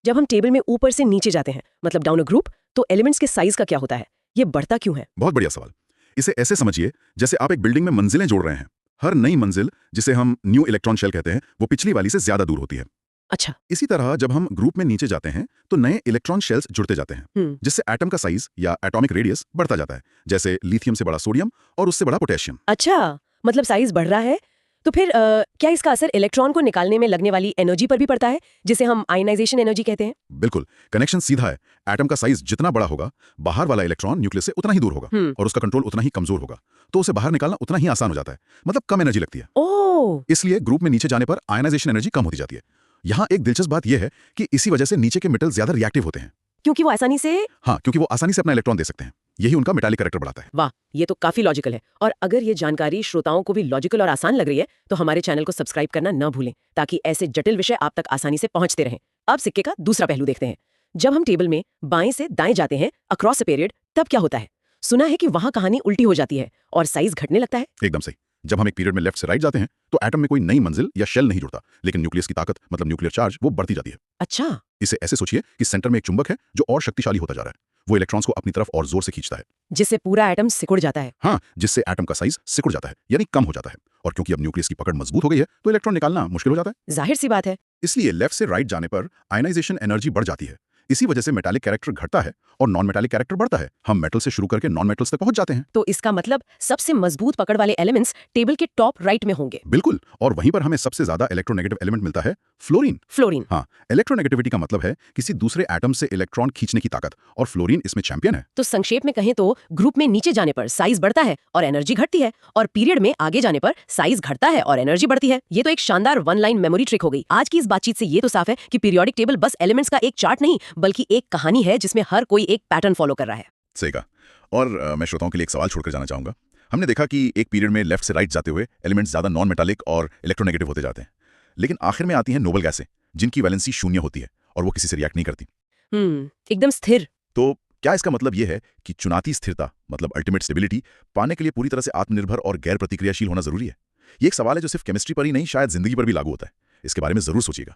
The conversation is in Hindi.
जब हम टेबल में ऊपर से नीचे जाते हैं, मतलब डाउन अ ग्रुप, तो एलिमेंट्स के साइज का क्या होता है? ये बढ़ता क्यों है? बहुत बढ़िया सवाल। इसे ऐसे समझिए जैसे आप एक बिल्डिंग में मंजिलें जोड़ रहे हैं। हर नई मंजिल, जिसे हम न्यू इलेक्ट्रॉन शेल कहते हैं, वो पिछली वाली से ज्यादा दूर होती है। अच्छा। इसी तरह जब हम ग्रुप में नीचे जाते हैं तो नए इलेक्ट्रॉन शेल्स जुड़ते जाते हैं, जिससे एटम का साइज या एटॉमिक रेडियस बढ़ता जाता है, जैसे लिथियम से बड़ा सोडियम और उससे बड़ा पोटेशियम। अच्छा, मतलब साइज बढ़ रहा है। तो फिर क्या इसका असर इलेक्ट्रॉन को निकालने में लगने वाली एनर्जी पर भी पड़ता है, जिसे हम आयनाइजेशन एनर्जी कहते हैं? बिल्कुल, कनेक्शन सीधा है। एटम का साइज जितना बड़ा होगा, बाहर वाला इलेक्ट्रॉन न्यूक्लियस से उतना ही दूर होगा और उसका कंट्रोल उतना ही कमजोर होगा, तो उसे बाहर निकालना उतना ही आसान हो जाता है। मतलब कम एनर्जी लगती है। ओह! इसलिए ग्रुप में नीचे जाने पर आयनाइजेशन एनर्जी कम होती जाती है। यहाँ एक दिलचस्प बात यह है कि इसी वजह से नीचे के मेटल ज्यादा रिएक्टिव होते हैं। क्योंकि वो आसानी से। हाँ, क्योंकि वो आसानी से अपना इलेक्ट्रॉन दे सकते हैं। यही उनका मेटालिक कैरेक्टर बढ़ाता है। वाह, ये तो काफी लॉजिकल है। और अगर ये जानकारी श्रोताओं को भी लॉजिकल और आसान लग रही है, तो हमारे चैनल को सब्सक्राइब करना न भूलें, ताकि ऐसे जटिल विषय आप तक आसानी से पहुंचते रहें। अब सिक्के का दूसरा पहलू देखते हैं। जब हम टेबल में बाएं से दाएं जाते हैं अक्रॉस अ पीरियड, तब क्या होता है? सुना है कि वहां कहानी उल्टी हो जाती है और साइज घटने लगता है। एकदम सही। जब हम एक पीरियड में लेफ्ट से राइट जाते हैं तो एटम में कोई नई मंजिल या शेल नहीं जुड़ता, लेकिन न्यूक्लियस की ताकत, मतलब न्यूक्लियर चार्ज, वो बढ़ती जाती है। अच्छा। इसे ऐसे सोचिए कि सेंटर में एक चुंबक है जो और शक्तिशाली होता जा रहा है। वो इलेक्ट्रॉन्स को अपनी तरफ और जोर से खींचता है। जिससे पूरा एटम सिकुड़ जाता है। हाँ, जिससे एटम का साइज सिकुड़ जाता है, यानी कम हो जाता है। और क्योंकि अब न्यूक्लियस की पकड़ मजबूत हो गई है, तो इलेक्ट्रॉन निकालना मुश्किल हो जाता है। जाहिर सी बात है। इसलिए लेफ्ट से राइट जाने पर आयनाइजेशन एनर्जी बढ़ जाती है। इसी वजह से मेटालिक कैरेक्टर घटता है और नॉन मेटालिक कैरेक्टर बढ़ता है। हम मेटल से शुरू करके नॉन मेटल्स तक पहुंच जाते हैं। तो इसका मतलब सबसे मजबूत पकड़ वाले एलिमेंट्स टेबल के टॉप राइट में होंगे। बिल्कुल, और वहीं पर हमें सबसे ज्यादा इलेक्ट्रोनेगेटिव एलिमेंट मिलता है, फ्लोरीन। फ्लोरीन। हाँ, इलेक्ट्रोनेगेटिविटी का मतलब है किसी दूसरे एटम से इलेक्ट्रॉन खींचने की ताकत, और फ्लोरीन इसमें चैंपियन है। तो संक्षेप में कहें तो ग्रुप में नीचे जाने पर साइज बढ़ता है और एनर्जी घटती है, और पीरियड में आगे जाने पर साइज घटता है और एनर्जी बढ़ती है। ये तो एक शानदार वन लाइन मेमोरी ट्रिक हो गई। आज की इस बातचीत से ये तो साफ है कि पीरियोडिक टेबल बस एलिमेंट्स का एक चार्ट नहीं, बल्कि एक कहानी है जिसमें हर कोई एक पैटर्न फॉलो कर रहा है। सही कहा। और मैं श्रोताओं के लिए एक सवाल छोड़कर जाना चाहूंगा। हमने देखा कि एक पीरियड में लेफ्ट से राइट जाते हुए एलिमेंट्स ज्यादा नॉन मेटालिक और इलेक्ट्रोनेगेटिव होते जाते हैं, लेकिन आखिर में आती हैं नोबल गैसें, जिनकी वैलेंसी शून्य होती है और वो किसी से रिएक्ट नहीं करती। एकदम स्थिर। तो क्या इसका मतलब यह है कि चुनाती स्थिरता, मतलब अल्टीमेट स्टेबिलिटी, पाने के लिए पूरी तरह से आत्मनिर्भर और गैर प्रतिक्रियाशील होना जरूरी है? ये एक सवाल है जो सिर्फ केमिस्ट्री पर ही नहीं, शायद जिंदगी पर भी लागू होता है। इसके बारे में जरूर सोचिएगा।